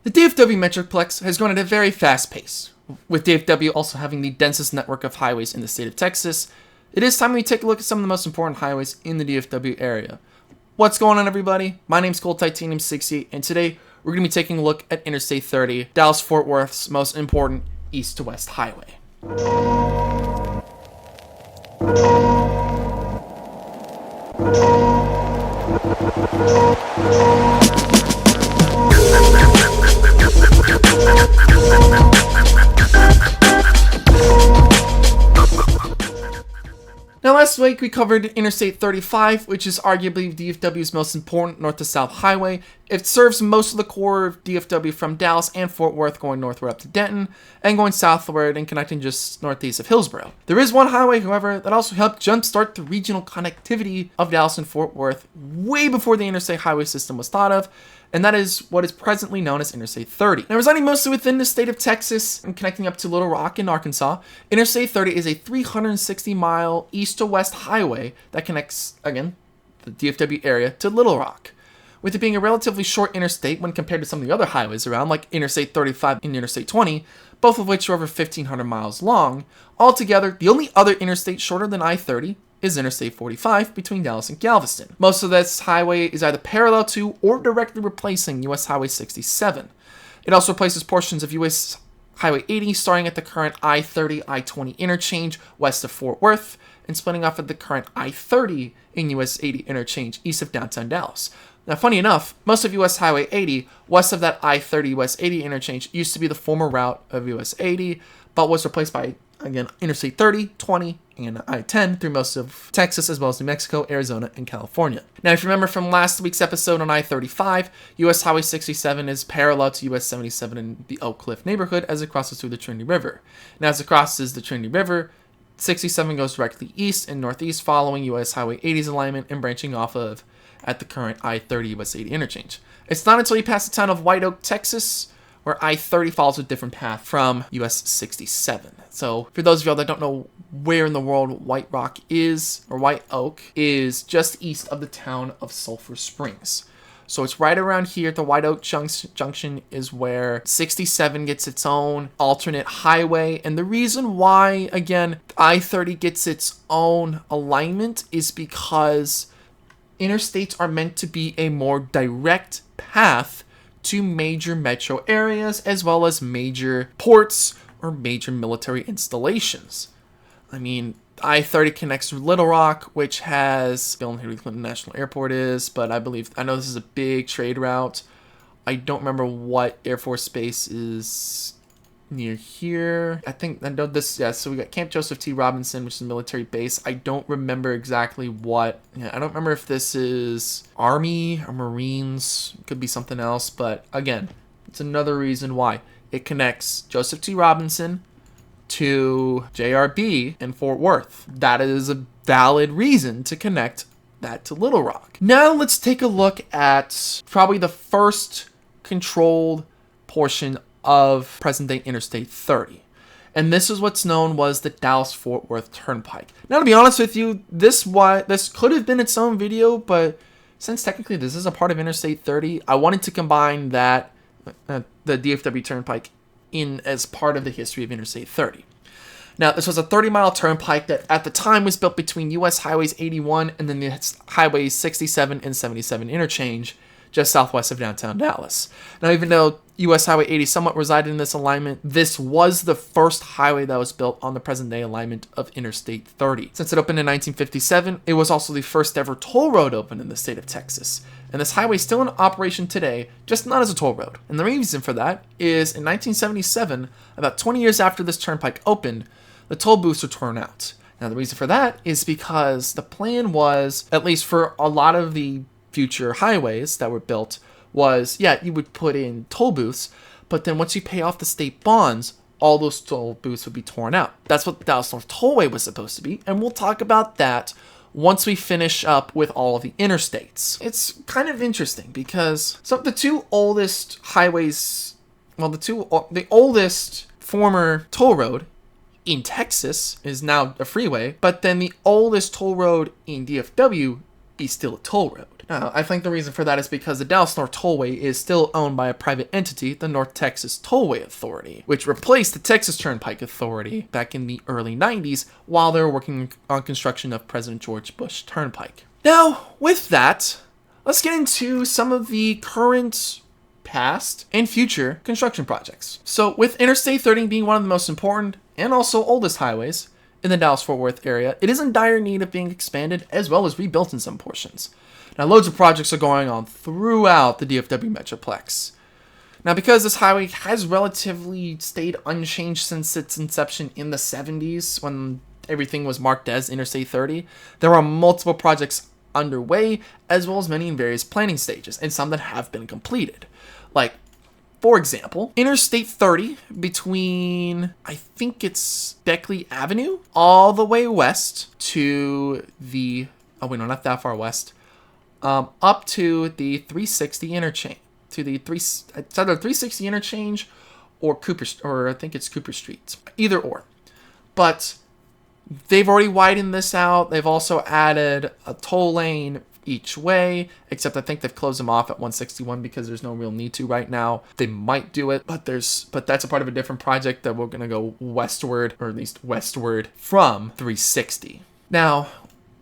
The DFW Metroplex has grown at a very fast pace, with DFW also having the densest network of highways in the state of Texas. It is time we take a look at some of the most important highways in the DFW area. What's going on, everybody? My name's Gold Titanium 60, and today we're going to be taking a look at Interstate 30, Dallas-Fort Worth's most important east-to-west highway. Now, last week we covered Interstate 35, which is arguably DFW's most important north-to-south highway. It serves most of the core of DFW from Dallas and Fort Worth, going northward up to Denton, and going southward and connecting just northeast of Hillsborough. There is one highway, however, that also helped jumpstart the regional connectivity of Dallas and Fort Worth way before the interstate highway system was thought of, and that is what is presently known as Interstate 30. Now, residing mostly within the state of Texas and connecting up to Little Rock in Arkansas, Interstate 30 is a 360-mile east-to-west highway that connects, again, the DFW area to Little Rock. With it being a relatively short interstate when compared to some of the other highways around, like Interstate 35 and Interstate 20, both of which are over 1,500 miles long, altogether, the only other interstate shorter than I-30 is Interstate 45 between Dallas and Galveston. Most of this highway is either parallel to or directly replacing US Highway 67. It also replaces portions of US Highway 80 starting at the current I-30, I-20 interchange west of Fort Worth and splitting off at the current I-30 in US 80 interchange east of downtown Dallas. Now, funny enough, most of US Highway 80 west of that I-30 US 80 interchange used to be the former route of US 80, but was replaced by, again, Interstate 30, 20, and I-10 through most of Texas, as well as New Mexico, Arizona, and California. Now, if you remember from last week's episode on I-35, US Highway 67 is parallel to US 77 in the Oak Cliff neighborhood as it crosses through the Trinity River. Now, as it crosses the Trinity River, 67 goes directly east and northeast following US Highway 80's alignment and branching off of at the current I-30 US 80 interchange. It's not until you pass the town of White Oak, Texas, where I-30 follows a different path from US 67. So for those of y'all that don't know where in the world White Rock is, or White Oak, is just east of the town of Sulphur Springs. So it's right around here. The White Oak Junction is where 67 gets its own alternate highway. And the reason why, again, I-30 gets its own alignment is because interstates are meant to be a more direct path to major metro areas as well as major ports or major military installations. I mean, I-30 connects Little Rock, which has Bill and Hillary Clinton National Airport is, but I know this is a big trade route. I don't remember what Air Force Base is near here. I know this, yeah, so we got Camp Joseph T. Robinson, which is a military base. I don't remember exactly what, I don't remember if this is Army or Marines, could be something else, but again, it's another reason why it connects Joseph T. Robinson to JRB in Fort Worth. That is a valid reason to connect that to Little Rock. Now let's take a look at probably the first controlled portion of present-day Interstate 30. And this is what's known was the Dallas-Fort Worth Turnpike. Now, to be honest with you, this could have been its own video, but since technically this is a part of Interstate 30, I wanted to combine that, the DFW Turnpike, in as part of the history of Interstate 30. Now, this was a 30-mile turnpike that at the time was built between US Highways 81 and then the Highways 67 and 77 interchange, just southwest of downtown Dallas. Now, even though US Highway 80 somewhat resided in this alignment, this was the first highway that was built on the present-day alignment of Interstate 30. Since it opened in 1957, it was also the first ever toll road opened in the state of Texas. And this highway is still in operation today, just not as a toll road. And the reason for that is in 1977, about 20 years after this turnpike opened, the toll booths were torn out. Now, the reason for that is because the plan was, at least for a lot of the future highways that were built, was, yeah, you would put in toll booths, but then once you pay off the state bonds, all those toll booths would be torn out. That's what the Dallas North Tollway was supposed to be, and we'll talk about that once we finish up with all of the interstates. It's kind of interesting because the two oldest highways, well, the oldest former toll road in Texas is now a freeway, but then the oldest toll road in DFW is still a toll road. I think the reason for that is because the Dallas North Tollway is still owned by a private entity, the North Texas Tollway Authority, which replaced the Texas Turnpike Authority back in the early 90s while they were working on construction of President George Bush Turnpike. Now, with that, let's get into some of the current, past, and future construction projects. So, with Interstate 30 being one of the most important and also oldest highways in the Dallas-Fort Worth area, it is in dire need of being expanded as well as rebuilt in some portions. Now, loads of projects are going on throughout the DFW Metroplex. Now, because this highway has relatively stayed unchanged since its inception in the 70s, when everything was marked as Interstate 30, there are multiple projects underway, as well as many in various planning stages, and some that have been completed. Like, for example, Interstate 30 between, I think it's Beckley Avenue, all the way west to the, oh wait, no, not that far west, up to the 360 interchange, it's either 360 interchange or I think it's Cooper Street, either or. But they've already widened this out. They've also added a toll lane each way, except I think they've closed them off at 161 because there's no real need to right now. They might do it, but that's a part of a different project that we're going to go westward, or at least westward from 360. Now,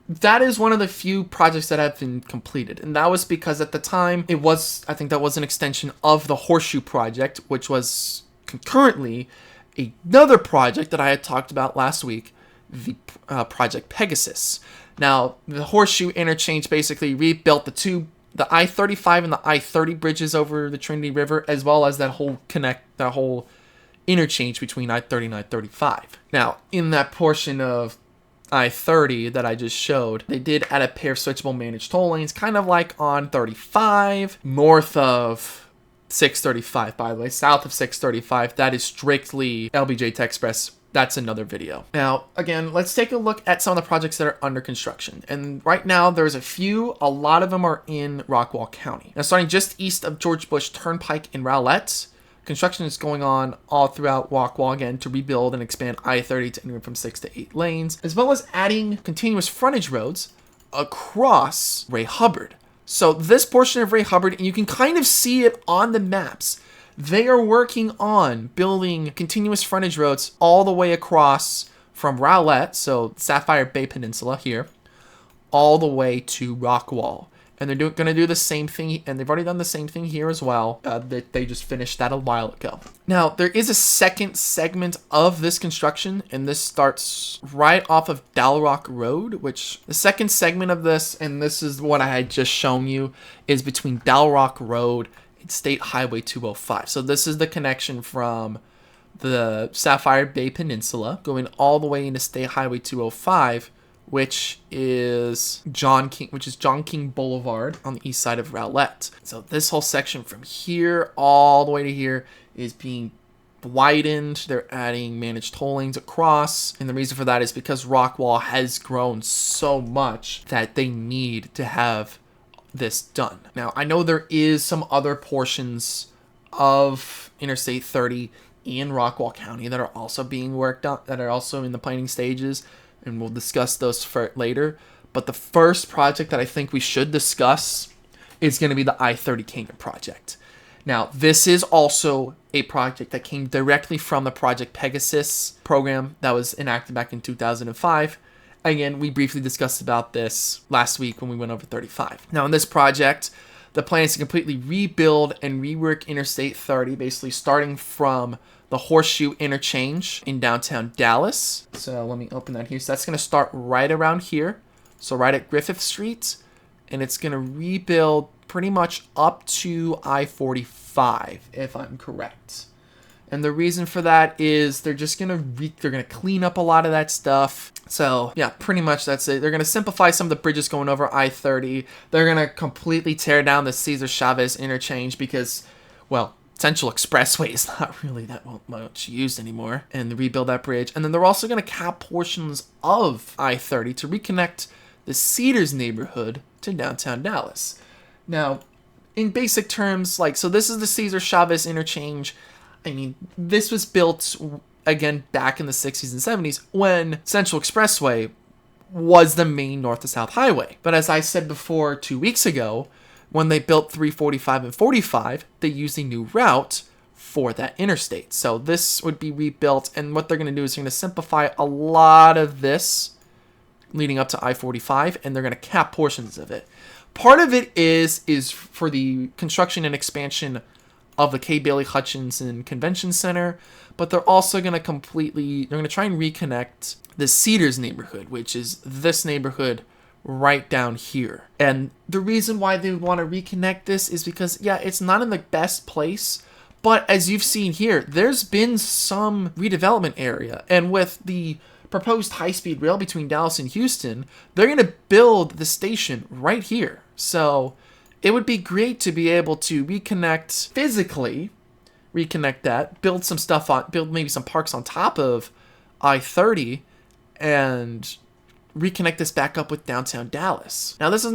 that is one of the few projects that have been completed, and that was because at the time I think that was an extension of the Horseshoe Project, which was concurrently another project that I had talked about last week, the Project Pegasus. Now, the Horseshoe Interchange basically rebuilt the I-35 and the I-30 bridges over the Trinity River, as well as that whole interchange between I-30 and I-35. Now, in that portion of I-30 that I just showed, they did add a pair of switchable managed toll lanes, kind of like on 35, north of 635, by the way, south of 635. That is strictly LBJ to Express. That's another video. Now, again, let's take a look at some of the projects that are under construction. And right now, there's a lot of them are in Rockwall County. Now, starting just east of George Bush Turnpike in Rowlett, construction is going on all throughout Rockwall again to rebuild and expand I-30 to anywhere from 6 to 8 lanes, as well as adding continuous frontage roads across Ray Hubbard. So this portion of Ray Hubbard, and you can kind of see it on the maps, they are working on building continuous frontage roads all the way across from Rowlett, so Sapphire Bay Peninsula here, all the way to Rockwall. And they're going to do the same thing, and they've already done the same thing here as well. They just finished that a while ago. Now, there is a second segment of this construction, and this starts right off of Dalrock Road, which the second segment of this, and this is what I had just shown you, is between Dalrock Road and State Highway 205. So this is the connection from the Sapphire Bay Peninsula going all the way into State Highway 205, which is John King Boulevard on the east side of Rowlett. So this whole section from here all the way to here is being widened. They're adding managed toll lanes across, and the reason for that is because Rockwall has grown so much that they need to have this done. Now, I know there is some other portions of Interstate 30 in Rockwall County that are also being worked on, that are also in the planning stages, and we'll discuss those later. But the first project that I think we should discuss is going to be the I-30 Canyon project. Now, this is also a project that came directly from the Project Pegasus program that was enacted back in 2005. Again, we briefly discussed about this last week when we went over 35. Now, in this project, the plan is to completely rebuild and rework Interstate 30, basically starting from the Horseshoe Interchange in downtown Dallas. So let me open that here. So that's going to start right around here. So right at Griffith Street. And it's going to rebuild pretty much up to I-45, if I'm correct. And the reason for that is they're just going to clean up a lot of that stuff. So yeah, pretty much that's it. They're going to simplify some of the bridges going over I-30. They're going to completely tear down the Cesar Chavez interchange because, well, Central Expressway is not really that much used anymore, and rebuild that bridge. And then they're also going to cap portions of I-30 to reconnect the Cedars neighborhood to downtown Dallas. Now, in basic terms, so this is the Cesar Chavez interchange. I mean, this was built, again, back in the 60s and 70s when Central Expressway was the main north to south highway. But as I said before 2 weeks ago, when they built 345 and 45, they used a new route for that interstate. So this would be rebuilt, and what they're going to do is they're going to simplify a lot of this leading up to I-45, and they're going to cap portions of it. Part of it is for the construction and expansion of the K. Bailey Hutchinson Convention Center, but they're also going to try and reconnect the Cedars neighborhood, which is this neighborhood right down here. And the reason why they want to reconnect this is because, yeah, it's not in the best place, but as you've seen here, there's been some redevelopment area, and with the proposed high-speed rail between Dallas and Houston, they're going to build the station right here. So it would be great to be able to physically reconnect that, build some stuff build maybe some parks on top of I-30, and reconnect this back up with downtown Dallas. Now, this is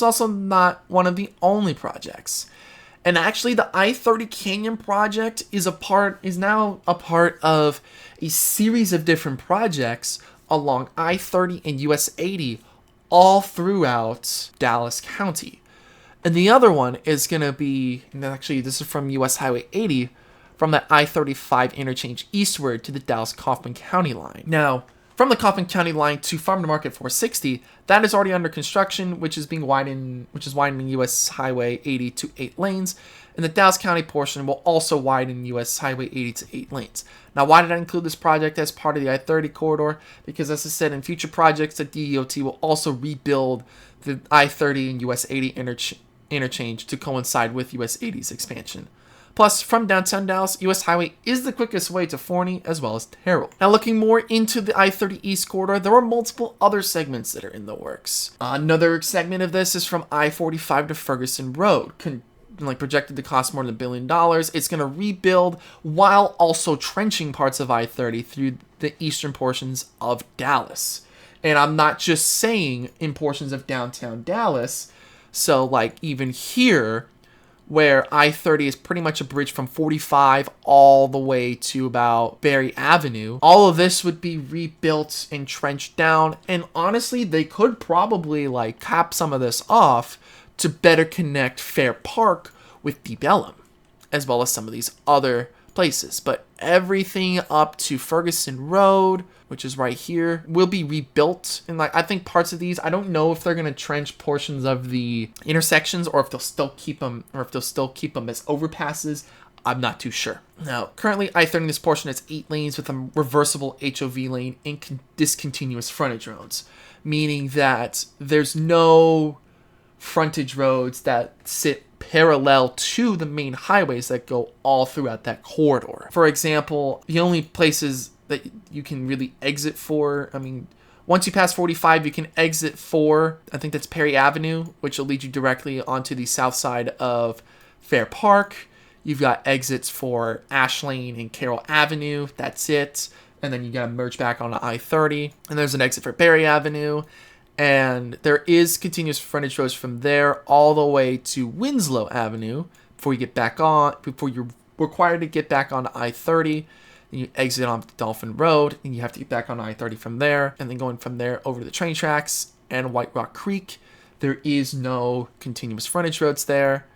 also not one of the only projects. And actually, the I-30 Canyon project is now a part of a series of different projects along I-30 and US 80 all throughout Dallas County. And the other one is going to be, and actually this is from US Highway 80, from that I-35 interchange eastward to the Dallas-Kaufman County line. Now, from the Kaufman County line to Farm to Market 460, that is already under construction, which is widening US Highway 80 to 8 lanes, and the Dallas County portion will also widen US Highway 80 to 8 lanes. Now, why did I include this project as part of the I-30 corridor? Because, as I said, in future projects, the DOT will also rebuild the I-30 and US 80 interchange to coincide with US 80's expansion. Plus, from downtown Dallas, US Highway is the quickest way to Forney as well as Terrell. Now, looking more into the I-30 East corridor, there are multiple other segments that are in the works. Another segment of this is from I-45 to Ferguson Road, projected to cost more than $1 billion. It's going to rebuild while also trenching parts of I-30 through the eastern portions of Dallas. And I'm not just saying in portions of downtown Dallas. So, even here, where I-30 is pretty much a bridge from 45 all the way to about Berry Avenue. All of this would be rebuilt and trenched down, and honestly, they could probably cap some of this off to better connect Fair Park with Deep Ellum, as well as some of these other places. But everything up to Ferguson Road, which is right here, will be rebuilt. And I think parts of these, I don't know if they're going to trench portions of the intersections or if they'll still keep them as overpasses. I'm not too sure. Now, currently I-30 this portion is 8 lanes with a reversible HOV lane and discontinuous frontage roads, meaning that there's no frontage roads that sit parallel to the main highways that go all throughout that corridor. For example, the only places that you can really exit for, once you pass 45, you can exit for, I think that's Perry Avenue, which will lead you directly onto the south side of Fair Park. You've got exits for Ash Lane and Carroll Avenue, that's it. And then you gotta merge back onto I-30. And there's an exit for Berry Avenue. And there is continuous frontage roads from there all the way to Winslow Avenue before you're required to get back on I-30. Then you exit on Dolphin Road, and you have to get back on I-30 from there. And then going from there over to the train tracks and White Rock Creek, there is no continuous frontage roads there.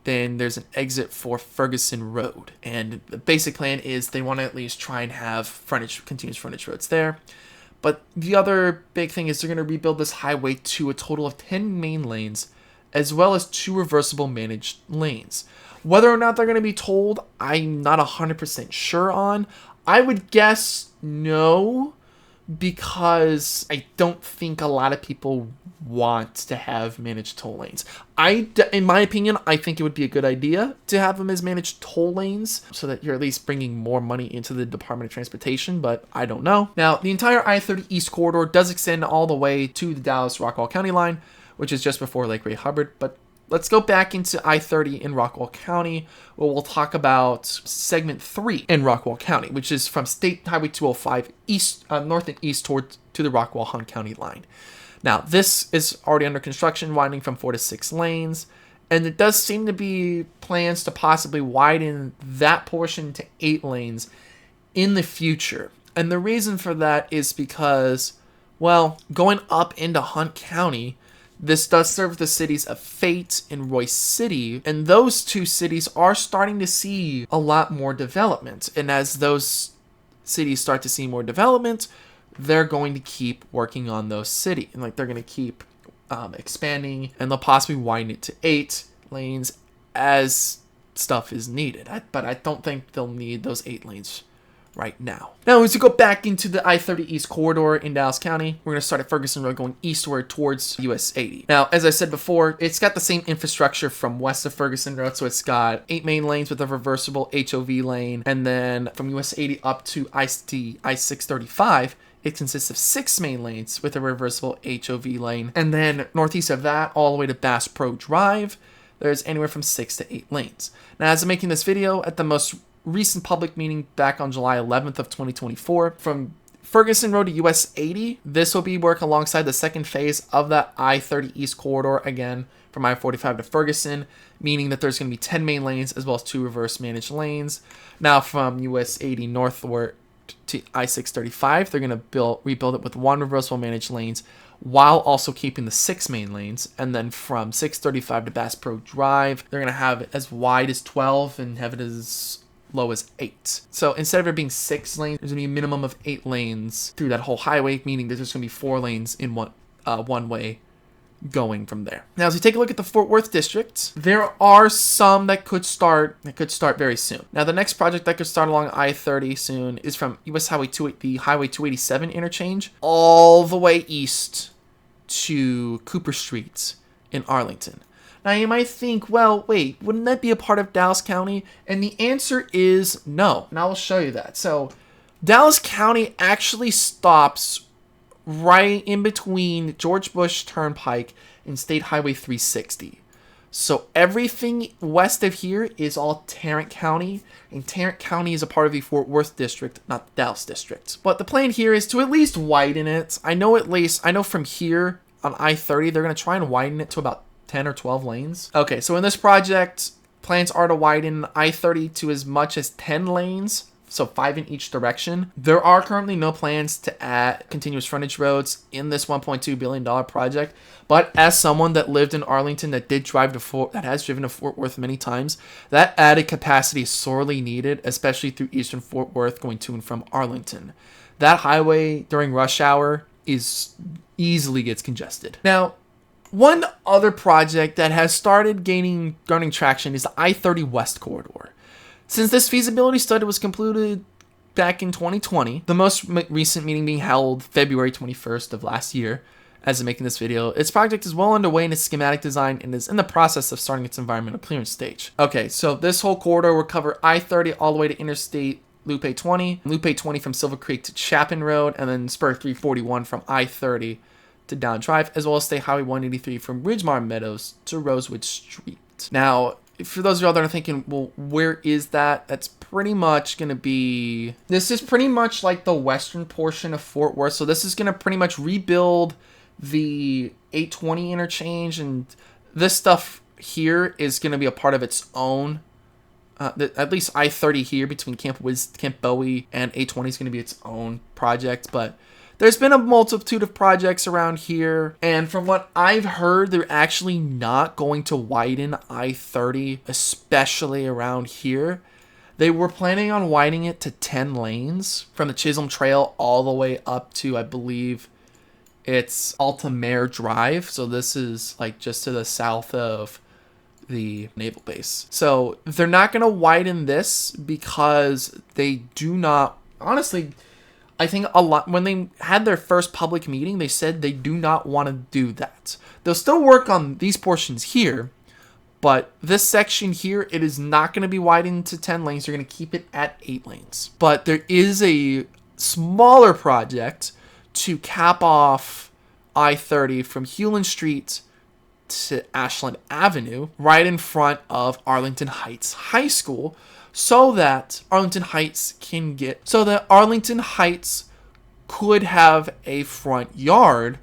Then there's an exit for Ferguson Road. And the basic plan is they want to at least try and have continuous frontage roads there. But the other big thing is they're going to rebuild this highway to a total of 10 main lanes, as well as 2 reversible managed lanes. Whether or not they're going to be tolled, I'm not 100% sure on. I would guess no, because I don't think a lot of people want to have managed toll lanes. In my opinion, I think it would be a good idea to have them as managed toll lanes so that you're at least bringing more money into the Department of Transportation, but I don't know. Now, the entire I-30 East corridor does extend all the way to the Dallas-Rockwall County line, which is just before Lake Ray Hubbard, but let's go back into I-30 in Rockwall County, where we'll talk about segment 3 in Rockwall County, which is from State Highway 205 north and east to the Rockwall-Hunt County line. Now, this is already under construction, widening from 4 to 6 lanes, and it does seem to be plans to possibly widen that portion to 8 lanes in the future. And the reason for that is because Well, going up into Hunt County, this does serve the cities of Fate and Royce City, and those two cities are starting to see a lot more development. And as those cities start to see more development, they're going to keep working on those cities. And like they're going to keep expanding, and they'll possibly widen it to 8 lanes as stuff is needed. But I don't think they'll need those 8 lanes right now. Now, as we go back into the I-30 East corridor in Dallas County, we're going to start at Ferguson Road going eastward towards US 80. Now, as I said before, it's got the same infrastructure from west of Ferguson Road, so it's got 8 main lanes with a reversible HOV lane, and then from US 80 up to I-635, it consists of 6 main lanes with a reversible HOV lane, and then northeast of that, all the way to Bass Pro Drive, there's anywhere from 6 to 8 lanes. Now, as I'm making this video, at the most recent public meeting back on July 11th of 2024, from Ferguson Road to US 80, this will be work alongside the second phase of that I-30 East corridor, again, from I-45 to Ferguson, meaning that there's going to be 10 main lanes as well as 2 reverse managed lanes. Now, from US 80 northward to I-635, they're going to rebuild it with 1 reversible managed lanes, while also keeping the 6 main lanes. And then from 635 to Bass Pro Drive, they're going to have it as wide as 12 and have it as low as 8. So instead of it being 6 lanes, there's going to be a minimum of 8 lanes through that whole highway, meaning that there's going to be 4 lanes in one way going from there. Now, as we take a look at the Fort Worth district, there are some that could start very soon. Now, the next project that could start along I-30 soon is from US Highway 2, the Highway 287 interchange, all the way east to Cooper Street in Arlington. Now, you might think, well, wait, wouldn't that be a part of Dallas County? And the answer is no. And I will show you that. So, Dallas County actually stops right in between George Bush Turnpike and State Highway 360. So, everything west of here is all Tarrant County, and Tarrant County is a part of the Fort Worth district, not the Dallas district. But the plan here is to at least widen it. I know from here on I-30, they're going to try and widen it to about 10 or 12 lanes. Okay, so in this project, plans are to widen I-30 to as much as 10 lanes, so 5 in each direction. There are currently no plans to add continuous frontage roads in this $1.2 billion project, but as someone that lived in Arlington that has driven to Fort Worth many times, that added capacity is sorely needed, especially through eastern Fort Worth going to and from Arlington. That highway during rush hour easily gets congested. Now, one other project that has started gaining traction is the I-30 West corridor. Since this feasibility study was concluded back in 2020, the most recent meeting being held February 21st of last year, as I'm making this video, its project is well underway in its schematic design and is in the process of starting its environmental clearance stage. Okay, so this whole corridor will cover I-30 all the way to Interstate Loop 820, Loop 820 from Silver Creek to Chapin Road, and then Spur 341 from I-30 to Down Drive, as well as State Highway 183 from Ridgemar Meadows to Rosewood Street. Now, for those of y'all that are thinking, well, where is that? That's pretty much going to be... This is pretty much like the western portion of Fort Worth, so this is going to pretty much rebuild the 820 interchange, and this stuff here is going to be a part of its own. At least I-30 here between Camp Bowie and 820 is going to be its own project, but there's been a multitude of projects around here, and from what I've heard, they're actually not going to widen I-30, especially around here. They were planning on widening it to 10 lanes from the Chisholm Trail all the way up to, I believe, it's Altamare Drive. So this is like just to the south of the naval base. So they're not going to widen this because they do not, honestly, I think a lot, when they had their first public meeting, they said they do not want to do that. They'll still work on these portions here, but this section here, it is not going to be widened to 10 lanes. They're going to keep it at 8 lanes. But there is a smaller project to cap off I-30 from Hewlin Street to Ashland Avenue, right in front of Arlington Heights High School, so that Arlington Heights could have a front yard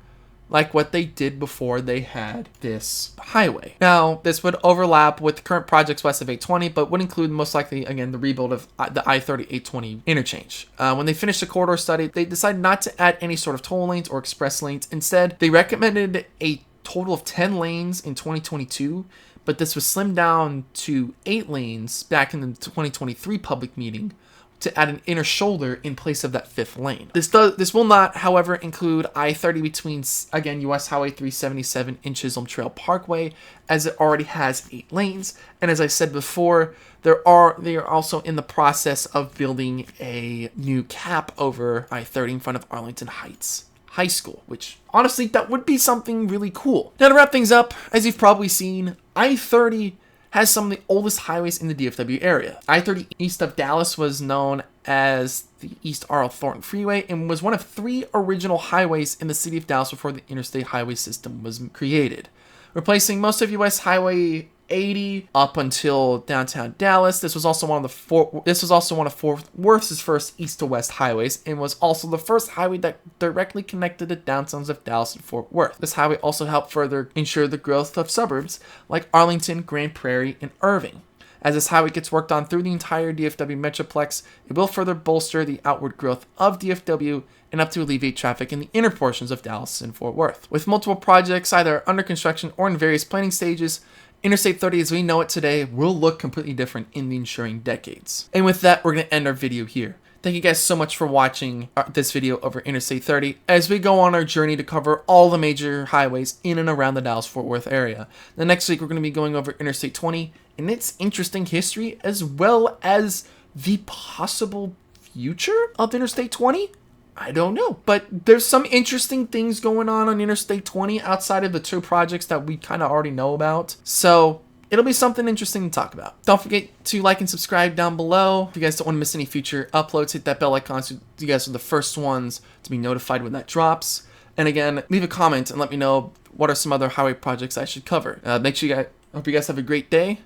like what they did before they had this highway. Now, this would overlap with the current projects west of 820, but would include most likely, again, the rebuild of the I-30-820 interchange. When they finished the corridor study, they decided not to add any sort of toll lanes or express lanes. Instead, they recommended a total of 10 lanes in 2022, but this was slimmed down to 8 lanes back in the 2023 public meeting to add an inner shoulder in place of that 5th lane. This will not, however, include I-30 between, again, US Highway 377 and Chisholm Trail Parkway, as it already has 8 lanes. And as I said before, they are also in the process of building a new cap over I-30 in front of Arlington Heights High School, which honestly, that would be something really cool. Now to wrap things up, as you've probably seen, I-30 has some of the oldest highways in the DFW area. I-30 east of Dallas was known as the East Arl Thornton Freeway and was one of 3 original highways in the city of Dallas before the interstate highway system was created, replacing most of US Highway 80 up until downtown Dallas. This was also one of Fort Worth's first east to west highways, and was also the first highway that directly connected the downtowns of Dallas and Fort Worth. This highway also helped further ensure the growth of suburbs like Arlington, Grand Prairie, and Irving. As this highway gets worked on through the entire DFW Metroplex, it will further bolster the outward growth of DFW and up to alleviate traffic in the inner portions of Dallas and Fort Worth. With multiple projects either under construction or in various planning stages, Interstate 30 as we know it today will look completely different in the ensuing decades. And with that, we're going to end our video here. Thank you guys so much for watching this video over Interstate 30 as we go on our journey to cover all the major highways in and around the Dallas-Fort Worth area. The next week, we're going to be going over Interstate 20 and its interesting history, as well as the possible future of Interstate 20. I don't know, but there's some interesting things going on Interstate 20 outside of the 2 projects that we kind of already know about. So it'll be something interesting to talk about. Don't forget to like and subscribe down below. If you guys don't want to miss any future uploads, hit that bell icon so you guys are the first ones to be notified when that drops. And again, leave a comment and let me know what are some other highway projects I should cover. Hope you guys have a great day,